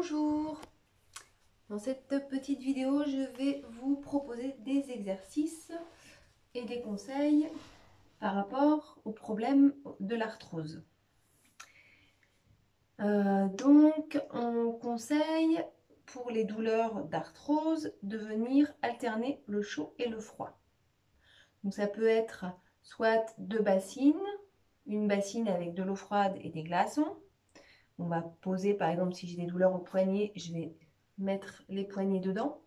Bonjour! Dans cette petite vidéo, je vais vous proposer des exercices et des conseils par rapport au problème de l'arthrose. Donc, on conseille pour les douleurs d'arthrose de venir alterner le chaud et le froid. Donc, ça peut être soit deux bassines, une bassine avec de l'eau froide et des glaçons. On va poser, par exemple, si j'ai des douleurs au poignet, je vais mettre les poignets dedans.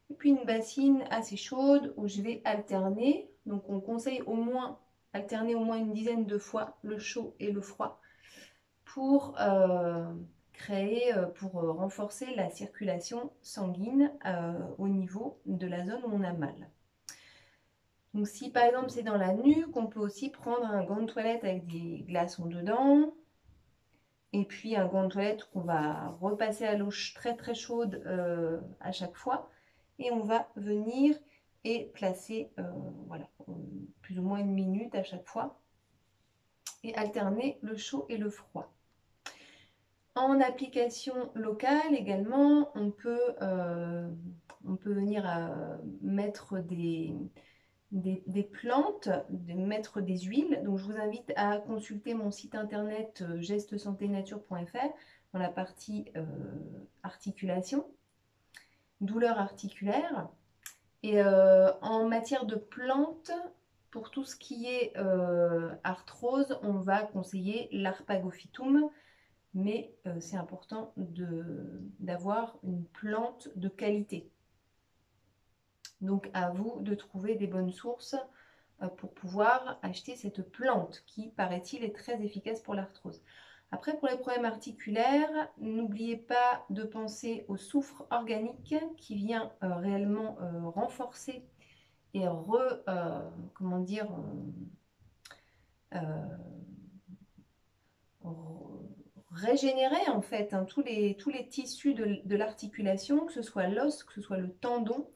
Et puis une bassine assez chaude où je vais alterner. Donc on conseille alterner au moins une dizaine de fois le chaud et le froid pour renforcer la circulation sanguine au niveau de la zone où on a mal. Donc si par exemple c'est dans la nuque, on peut aussi prendre un gant de toilette avec des glaçons dedans. Et puis un gant de toilette qu'on va repasser à l'eau très très chaude à chaque fois. Et on va venir et placer voilà, plus ou moins une minute à chaque fois. Et alterner le chaud et le froid. En application locale également, on peut venir mettre des plantes, mettre des huiles. Donc je vous invite à consulter mon site internet gestesanténature.fr dans la partie articulation, douleur articulaire. Et en matière de plantes, pour tout ce qui est arthrose, on va conseiller l'arpagophytum, mais c'est important d'avoir une plante de qualité. Donc à vous de trouver des bonnes sources pour pouvoir acheter cette plante qui, paraît-il, est très efficace pour l'arthrose. Après, pour les problèmes articulaires, n'oubliez pas de penser au soufre organique qui vient réellement renforcer et régénérer en fait tous les tissus de l'articulation, que ce soit l'os, que ce soit le tendon,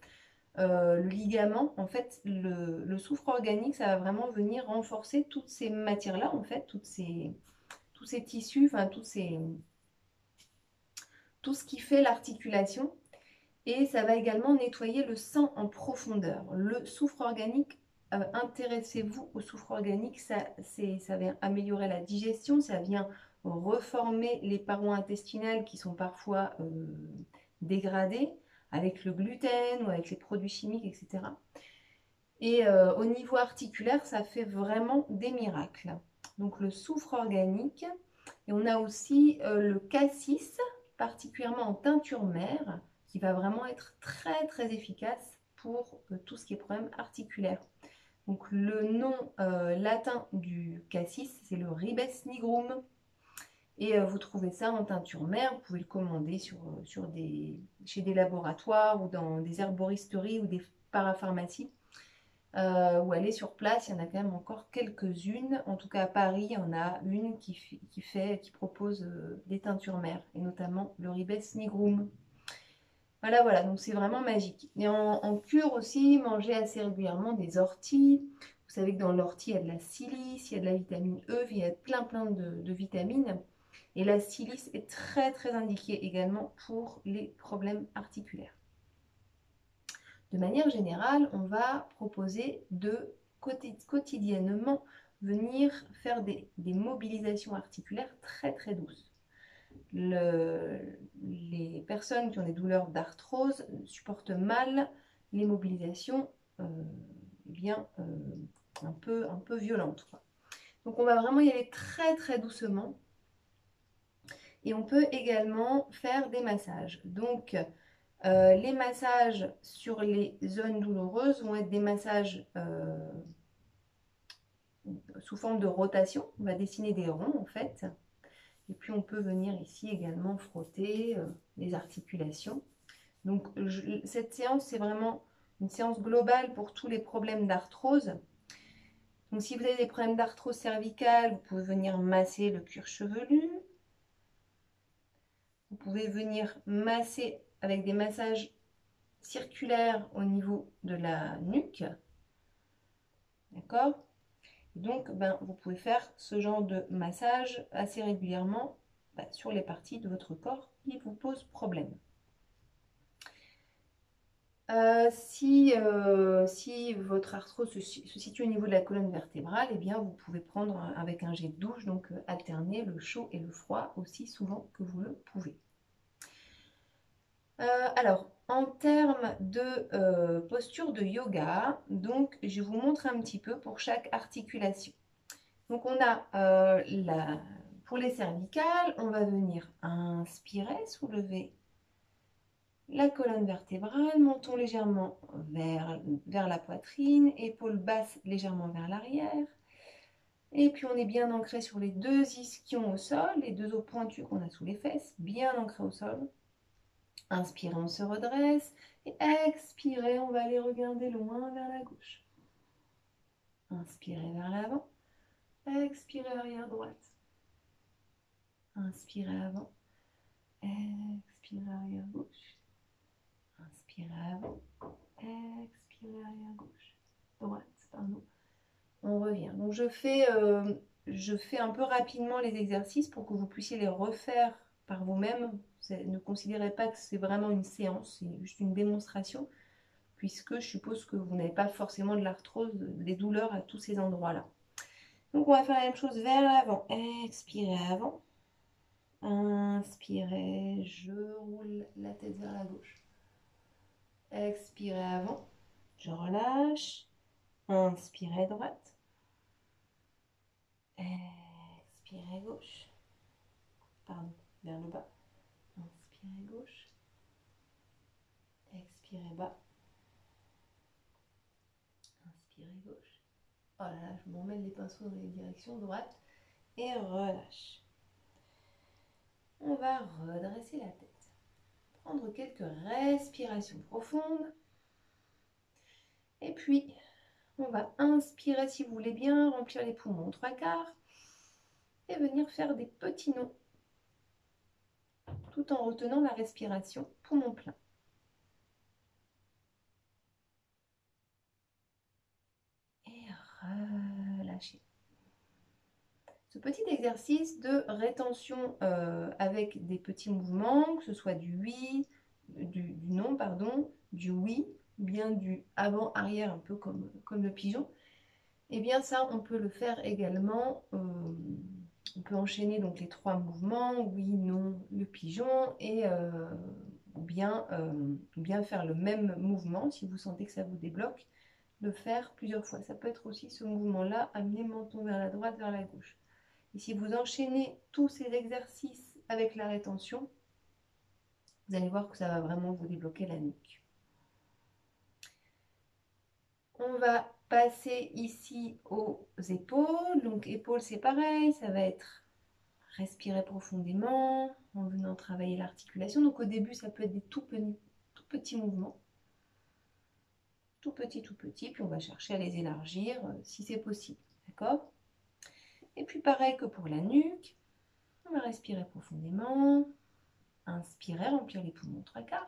le ligament. En fait, le soufre organique, ça va vraiment venir renforcer toutes ces matières-là, en fait, tous ces tissus, enfin tout ce qui fait l'articulation. Et ça va également nettoyer le sang en profondeur. Le soufre organique, intéressez-vous au soufre organique, ça vient améliorer la digestion, ça vient reformer les parois intestinales qui sont parfois dégradées avec le gluten ou avec les produits chimiques, etc. Et au niveau articulaire, ça fait vraiment des miracles. Donc le soufre organique. Et on a aussi le cassis, particulièrement en teinture mère, qui va vraiment être très très efficace pour tout ce qui est problème articulaire. Donc le nom latin du cassis, c'est le ribes nigrum. Et vous trouvez ça en teinture mère, vous pouvez le commander chez des laboratoires ou dans des herboristeries ou des parapharmacies. Ou aller sur place, il y en a quand même encore quelques-unes. En tout cas à Paris, il y en a une qui propose des teintures mères, et notamment le ribes nigrum. Voilà, donc c'est vraiment magique. Et en cure aussi, mangez assez régulièrement des orties. Vous savez que dans l'ortie, il y a de la silice, il y a de la vitamine E, il y a plein de vitamines. Et la silice est très très indiquée également pour les problèmes articulaires. De manière générale, on va proposer de quotidiennement venir faire des mobilisations articulaires très très douces. Les personnes qui ont des douleurs d'arthrose supportent mal les mobilisations un peu violentes, quoi. Donc on va vraiment y aller très très doucement. Et on peut également faire des massages. Donc les massages sur les zones douloureuses vont être des massages sous forme de rotation. On va dessiner des ronds en fait. Et puis on peut venir ici également frotter les articulations. Donc cette séance, c'est vraiment une séance globale pour tous les problèmes d'arthrose. Donc si vous avez des problèmes d'arthrose cervicale, vous pouvez venir masser le cuir chevelu. Vous pouvez venir masser avec des massages circulaires au niveau de la nuque. D'accord? Donc, vous pouvez faire ce genre de massage assez régulièrement sur les parties de votre corps qui vous posent problème. Si votre arthrose se situe au niveau de la colonne vertébrale, eh bien, vous pouvez prendre avec un jet de douche, donc alterner le chaud et le froid aussi souvent que vous le pouvez. Alors, en termes de posture de yoga, donc je vous montre un petit peu pour chaque articulation. Donc, on a pour les cervicales, on va venir inspirer, soulever la colonne vertébrale, menton légèrement vers la poitrine, épaules basses légèrement vers l'arrière. Et puis on est bien ancré sur les deux ischions au sol, les deux os pointus qu'on a sous les fesses, bien ancrés au sol. Inspirez, on se redresse. Et expirez, on va aller regarder loin vers la gauche. Inspirez vers l'avant. Expirez arrière droite. Inspirez avant. Expirez arrière gauche. Inspirez avant. Expirez arrière gauche. Droite, pardon. On revient. Donc je fais un peu rapidement les exercices pour que vous puissiez les refaire par vous-même. Ne considérez pas que c'est vraiment une séance, c'est juste une démonstration, puisque je suppose que vous n'avez pas forcément de l'arthrose, des douleurs à tous ces endroits-là. Donc on va faire la même chose vers l'avant. Expirez avant. Inspirez, je roule la tête vers la gauche. Expirez avant, je relâche. Inspirez droite. Expirez gauche. Pardon, vers le bas. Inspirez gauche. Expirez bas. Inspirez gauche. Oh là là, je m'emmène les pinceaux dans les directions droite. Et relâche. On va redresser la tête. Prendre quelques respirations profondes. Et puis, on va inspirer si vous voulez bien, remplir les poumons 3/4. Et venir faire des petits nœuds. Tout en retenant la respiration poumon plein. Et relâchez. Ce petit exercice de rétention avec des petits mouvements, que ce soit du oui, du non, pardon, du oui, bien du avant-arrière, un peu comme le pigeon, et bien ça, on peut le faire également. On peut enchaîner donc les 3 mouvements, oui, non, le pigeon, et ou bien faire le même mouvement, si vous sentez que ça vous débloque, le faire plusieurs fois. Ça peut être aussi ce mouvement-là, amener menton vers la droite, vers la gauche. Et si vous enchaînez tous ces exercices avec la rétention, vous allez voir que ça va vraiment vous débloquer la nuque. On va passer ici aux épaules. Donc épaules, c'est pareil, ça va être respirer profondément en venant travailler l'articulation. Donc au début, ça peut être des tout petits mouvements. Tout petit, puis on va chercher à les élargir si c'est possible. D'accord? Et puis pareil que pour la nuque, on va respirer profondément. Inspirer, remplir les poumons 3/4.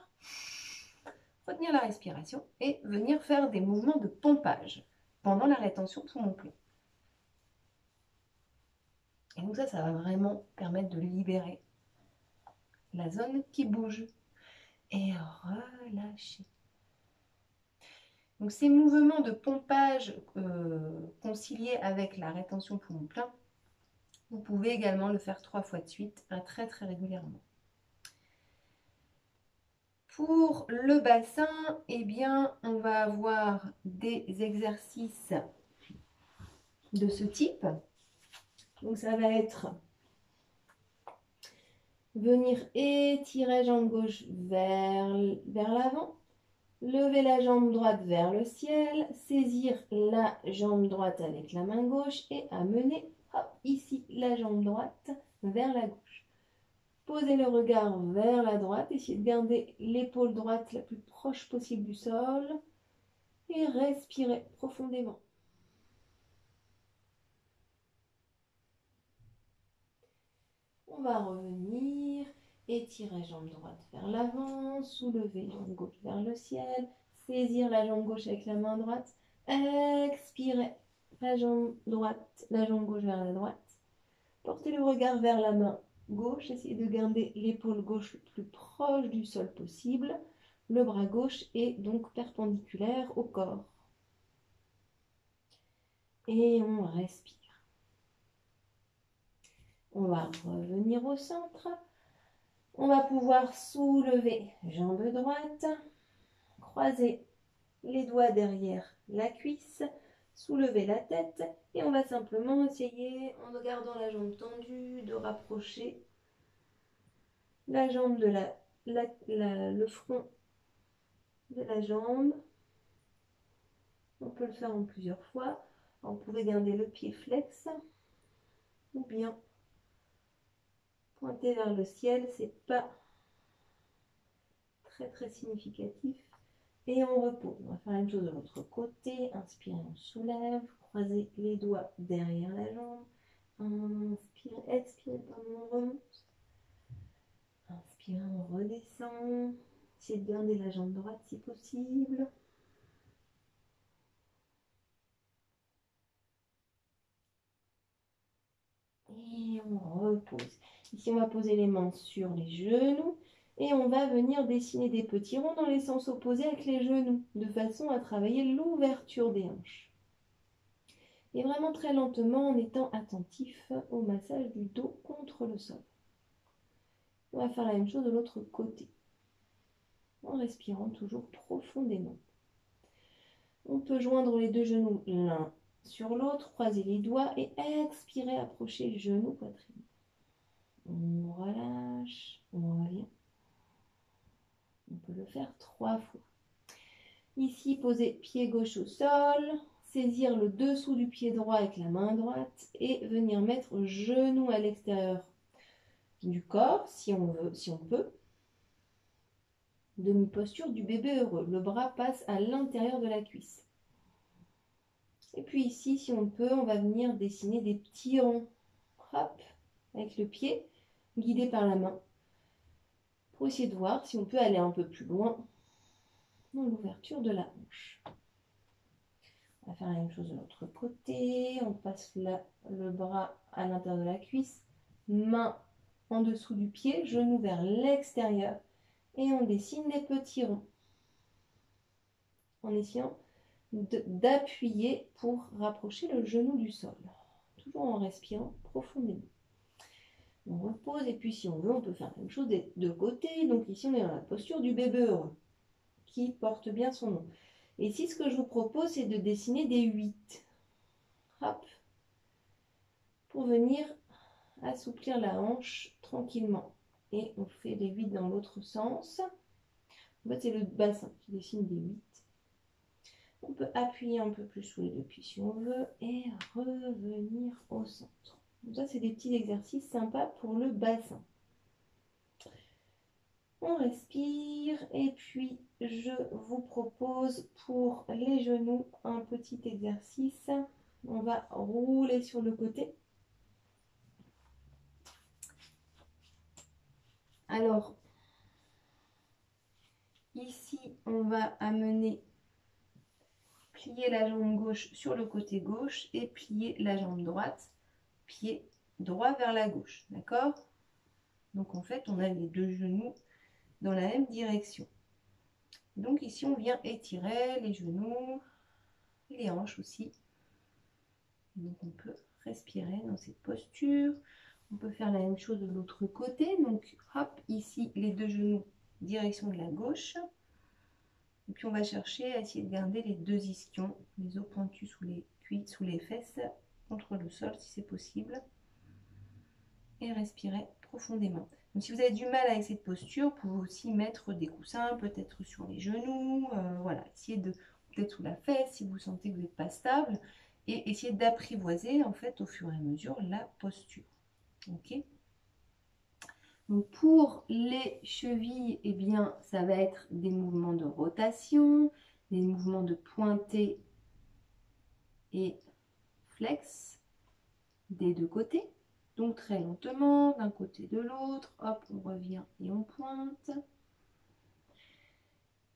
Retenir la respiration et venir faire des mouvements de pompage pendant la rétention poumon plein. Et donc ça va vraiment permettre de libérer la zone qui bouge. Et relâcher. Donc ces mouvements de pompage conciliés avec la rétention poumon plein, vous pouvez également le faire 3 fois de suite, très très régulièrement. Pour le bassin, eh bien, on va avoir des exercices de ce type. Donc ça va être venir étirer jambe gauche vers l'avant, lever la jambe droite vers le ciel, saisir la jambe droite avec la main gauche et amener ici la jambe droite vers la gauche. Posez le regard vers la droite, essayez de garder l'épaule droite la plus proche possible du sol et respirez profondément. On va revenir, étirer jambe droite vers l'avant, soulever jambe gauche vers le ciel, saisir la jambe gauche avec la main droite, expirez la jambe droite, la jambe gauche vers la droite, portez le regard vers la main gauche, essayez de garder l'épaule gauche le plus proche du sol possible. Le bras gauche est donc perpendiculaire au corps. Et on respire. On va revenir au centre. On va pouvoir soulever jambe droite, croiser les doigts derrière la cuisse, soulever la tête et on va simplement essayer, en gardant la jambe tendue, de rapprocher la jambe de le front de la jambe. On peut le faire en plusieurs fois. On pouvait garder le pied flex ou bien pointer vers le ciel, c'est pas très significatif. Et on repose. On va faire la même chose de l'autre côté. Inspirez, on soulève. Croisez les doigts derrière la jambe. Inspirez, expirez, pardon, on remonte. Inspirez, on redescend. Essayez de garder la jambe droite si possible. Et on repose. Ici, on va poser les mains sur les genoux. Et on va venir dessiner des petits ronds dans les sens opposés avec les genoux, de façon à travailler l'ouverture des hanches. Et vraiment très lentement en étant attentif au massage du dos contre le sol. On va faire la même chose de l'autre côté, en respirant toujours profondément. On peut joindre les deux genoux l'un sur l'autre, croiser les doigts et expirer, approcher genou, poitrine. On relâche, on revient. On peut le faire 3 fois. Ici, poser pied gauche au sol, saisir le dessous du pied droit avec la main droite et venir mettre genou à l'extérieur du corps, si on veut, si on peut. Demi-posture du bébé heureux. Le bras passe à l'intérieur de la cuisse. Et puis ici, si on peut, on va venir dessiner des petits ronds. Hop, avec le pied, guidé par la main. Pour essayer de voir si on peut aller un peu plus loin dans l'ouverture de la hanche. On va faire la même chose de l'autre côté. On passe le bras à l'intérieur de la cuisse. Main en dessous du pied, genou vers l'extérieur. Et on dessine des petits ronds. En essayant d'appuyer pour rapprocher le genou du sol. Toujours en respirant profondément. On repose et puis si on veut, on peut faire la même chose des deux côtés. Donc ici, on est dans la posture du bébé heureux, qui porte bien son nom. Et ici, ce que je vous propose, c'est de dessiner des 8. Hop. Pour venir assouplir la hanche tranquillement. Et on fait les 8 dans l'autre sens. En fait, c'est le bassin qui dessine des 8. On peut appuyer un peu plus sous les deux pieds si on veut et revenir au centre. Donc ça, c'est des petits exercices sympas pour le bassin. On respire et puis je vous propose pour les genoux un petit exercice. On va rouler sur le côté. Alors, ici, on va amener, plier la jambe gauche sur le côté gauche et plier la jambe droite, pied droit vers la gauche, d'accord? Donc en fait, on a les deux genoux dans la même direction. Donc ici, on vient étirer les genoux, les hanches aussi. Donc on peut respirer dans cette posture. On peut faire la même chose de l'autre côté. Donc hop, ici, les deux genoux, direction de la gauche. Et puis on va chercher à essayer de garder les deux ischions, les os pointus sous les cuisses, sous les fesses, contre le sol si c'est possible. Et respirer profondément. Donc si vous avez du mal avec cette posture, vous pouvez aussi mettre des coussins, peut-être sur les genoux, voilà, essayez de, peut-être sous la fesse si vous sentez que vous n'êtes pas stable, et essayez d'apprivoiser en fait au fur et à mesure la posture. Ok. Donc pour les chevilles, eh bien, ça va être des mouvements de rotation, des mouvements de pointé et flex des deux côtés. Donc très lentement, d'un côté de l'autre, hop, on revient et on pointe.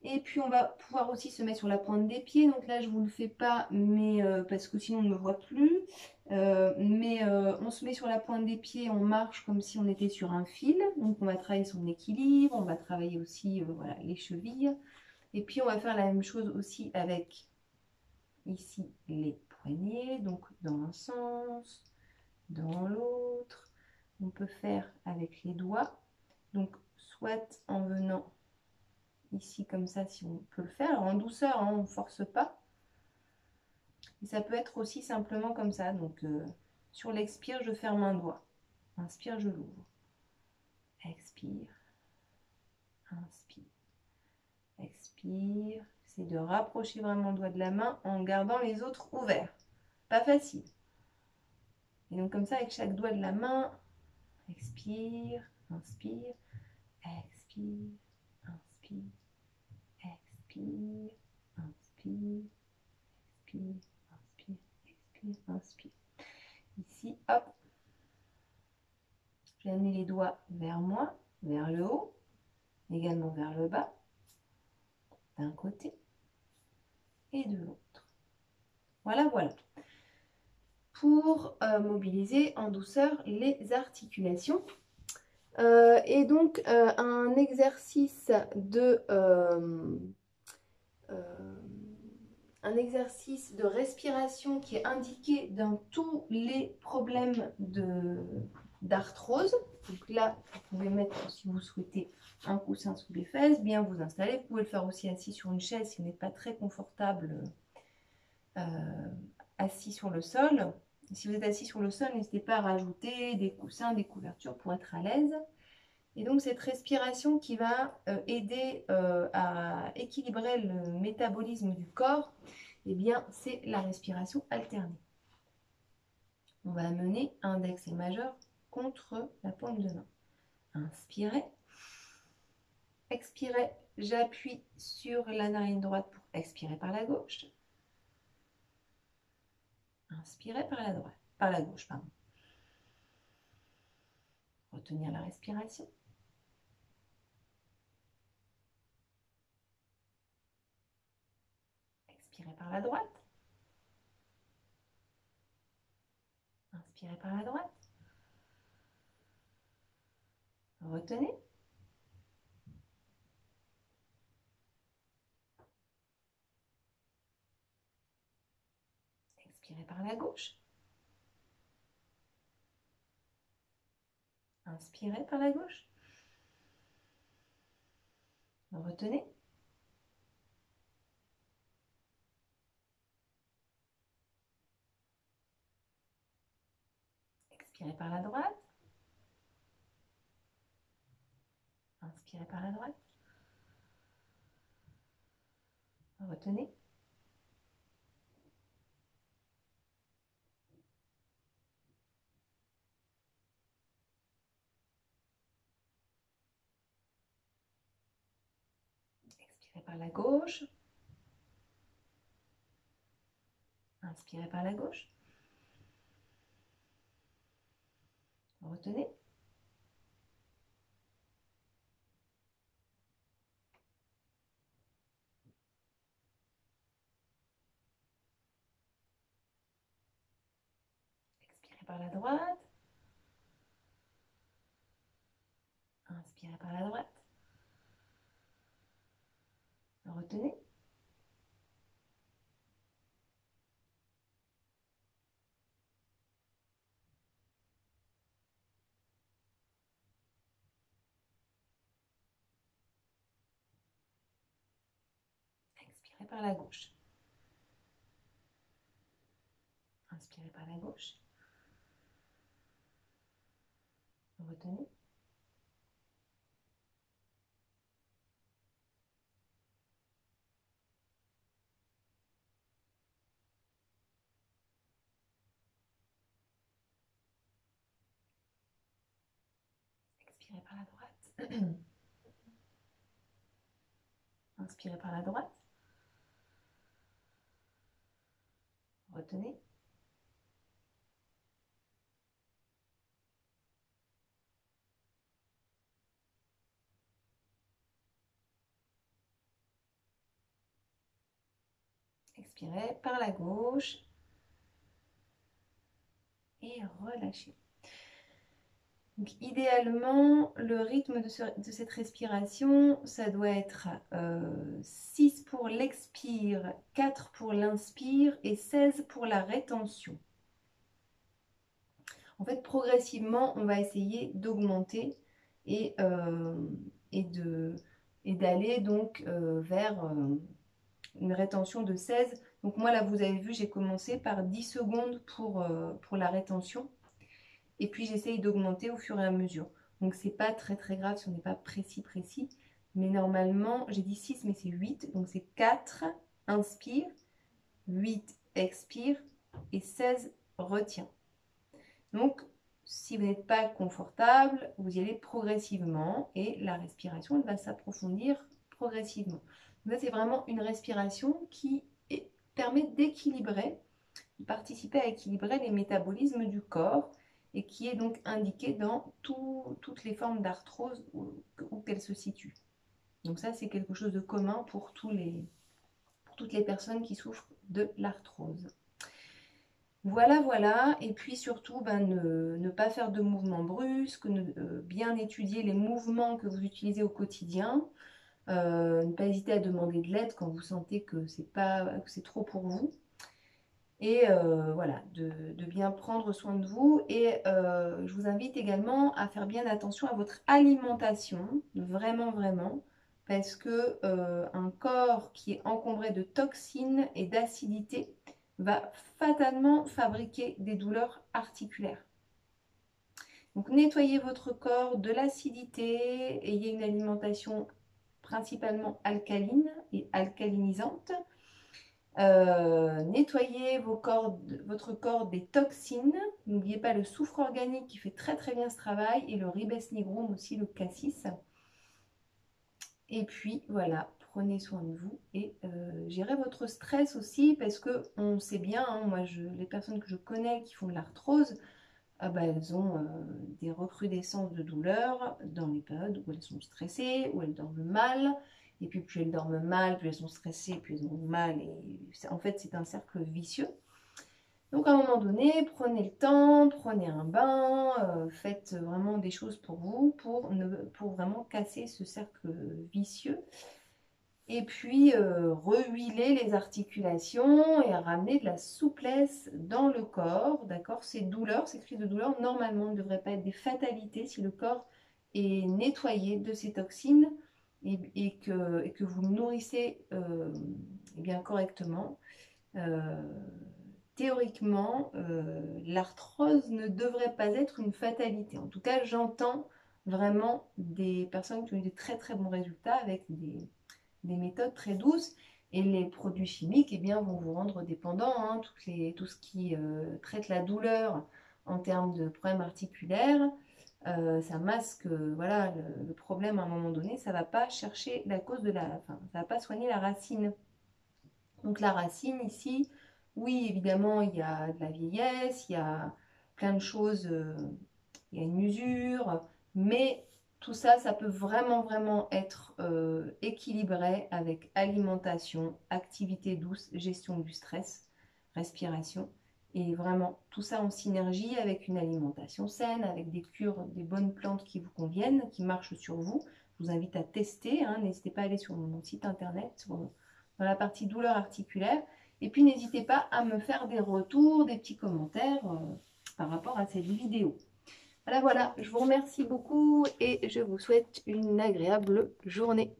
Et puis on va pouvoir aussi se mettre sur la pointe des pieds. Donc là, je ne vous le fais pas, mais parce que sinon on ne me voit plus. On se met sur la pointe des pieds, on marche comme si on était sur un fil. Donc on va travailler son équilibre, on va travailler aussi voilà, les chevilles. Et puis on va faire la même chose aussi avec ici les poignets. Donc dans un sens, dans l'autre. On peut faire avec les doigts. Donc soit en venant ici comme ça si on peut le faire. Alors, en douceur, hein, on ne force pas. Et ça peut être aussi simplement comme ça. Donc sur l'expire, je ferme un doigt. Inspire, je l'ouvre. Expire. Inspire. Expire. C'est de rapprocher vraiment le doigt de la main en gardant les autres ouverts. Pas facile. Et donc comme ça, avec chaque doigt de la main, expire, inspire, expire, inspire, expire, inspire, expire, inspire, expire, inspire. Ici, hop, je vais amener les doigts vers moi, vers le haut, également vers le bas, d'un côté et de l'autre. Voilà, voilà. Pour mobiliser en douceur les articulations. Et donc, un exercice un exercice de respiration qui est indiqué dans tous les problèmes d'arthrose. Donc là, vous pouvez mettre, si vous souhaitez, un coussin sous les fesses, bien vous installer. Vous pouvez le faire aussi assis sur une chaise si vous n'êtes pas très confortable assis sur le sol. Si vous êtes assis sur le sol, n'hésitez pas à rajouter des coussins, des couvertures pour être à l'aise. Et donc cette respiration qui va aider à équilibrer le métabolisme du corps, eh bien c'est la respiration alternée. On va amener index et majeur contre la paume de main. Inspirez. Expirez. J'appuie sur la narine droite pour expirer par la gauche. Inspirez par la droite, par la gauche, pardon. Retenir la respiration. Expirez par la droite. Inspirez par la droite. Retenez. Expirez par la gauche. Inspirez par la gauche. Retenez. Expirez par la droite. Inspirez par la droite. Retenez. Expirez par la gauche. Inspirez par la gauche. Retenez. Expirez par la droite. Inspirez par la droite. Retenez. Expirez par la gauche. Inspirez par la gauche. Retenez. Expirez par la droite. Inspirez par la droite. Retenez. Inspirez par la gauche et relâchez. Donc, idéalement, le rythme de cette respiration, ça doit être 6 pour l'expire, 4 pour l'inspire et 16 pour la rétention. En fait, progressivement, on va essayer d'augmenter et d'aller donc vers une rétention de 16. Donc moi, là, vous avez vu, j'ai commencé par 10 secondes pour la rétention. Et puis, j'essaye d'augmenter au fur et à mesure. Donc, c'est pas très, très grave si on n'est pas précis. Mais normalement, j'ai dit 6, mais c'est 8. Donc, c'est 4, inspire, 8, expire et 16, retient. Donc, si vous n'êtes pas confortable, vous y allez progressivement et la respiration, elle va s'approfondir progressivement. Donc, ça, c'est vraiment une respiration qui permet d'équilibrer, de participer à équilibrer les métabolismes du corps et qui est donc indiquée dans toutes les formes d'arthrose où qu'elles se situent. Donc ça, c'est quelque chose de commun pour toutes les personnes qui souffrent de l'arthrose. Voilà, voilà. Et puis surtout, ne pas faire de mouvements brusques, bien étudier les mouvements que vous utilisez au quotidien. Ne pas hésiter à demander de l'aide quand vous sentez que c'est trop pour vous. Et voilà, de bien prendre soin de vous. Et je vous invite également à faire bien attention à votre alimentation, vraiment, vraiment, parce que un corps qui est encombré de toxines et d'acidité va fatalement fabriquer des douleurs articulaires. Donc nettoyez votre corps de l'acidité, ayez une alimentation principalement alcaline et alcalinisante. Nettoyez votre corps des toxines. N'oubliez pas le soufre organique qui fait très très bien ce travail et le ribes nigrum aussi, le cassis. Et puis voilà, prenez soin de vous et gérez votre stress aussi parce que on sait bien, hein, moi les personnes que je connais qui font de l'arthrose, elles ont des recrudescences de douleurs dans les périodes où elles sont stressées, où elles dorment mal. Et puis plus elles dorment mal, plus elles sont stressées, plus elles ont mal. Et en fait, c'est un cercle vicieux. Donc à un moment donné, prenez le temps, prenez un bain, faites vraiment des choses pour vous, pour vraiment casser ce cercle vicieux. Et puis rehuiler les articulations et ramener de la souplesse dans le corps. D'accord? Ces douleurs, ces crises de douleur, normalement, ne devraient pas être des fatalités si le corps est nettoyé de ces toxines et que vous le nourrissez bien correctement. Théoriquement, l'arthrose ne devrait pas être une fatalité. En tout cas, j'entends vraiment des personnes qui ont eu des très très bons résultats avec des méthodes très douces. Et les produits chimiques vont vous rendre dépendant. Hein, tout ce qui traite la douleur en termes de problèmes articulaires, ça masque voilà, le problème à un moment donné. Ça ne va pas chercher la cause ça ne va pas soigner la racine. Donc la racine ici, oui, évidemment, il y a de la vieillesse, il y a plein de choses, il y a une usure, mais tout ça, ça peut vraiment, vraiment être équilibré avec alimentation, activité douce, gestion du stress, respiration. Et vraiment, tout ça en synergie avec une alimentation saine, avec des cures, des bonnes plantes qui vous conviennent, qui marchent sur vous. Je vous invite à tester. Hein, n'hésitez pas à aller sur mon site internet, dans la partie douleur articulaire. Et puis, n'hésitez pas à me faire des retours, des petits commentaires par rapport à cette vidéo. Voilà, voilà, je vous remercie beaucoup et je vous souhaite une agréable journée.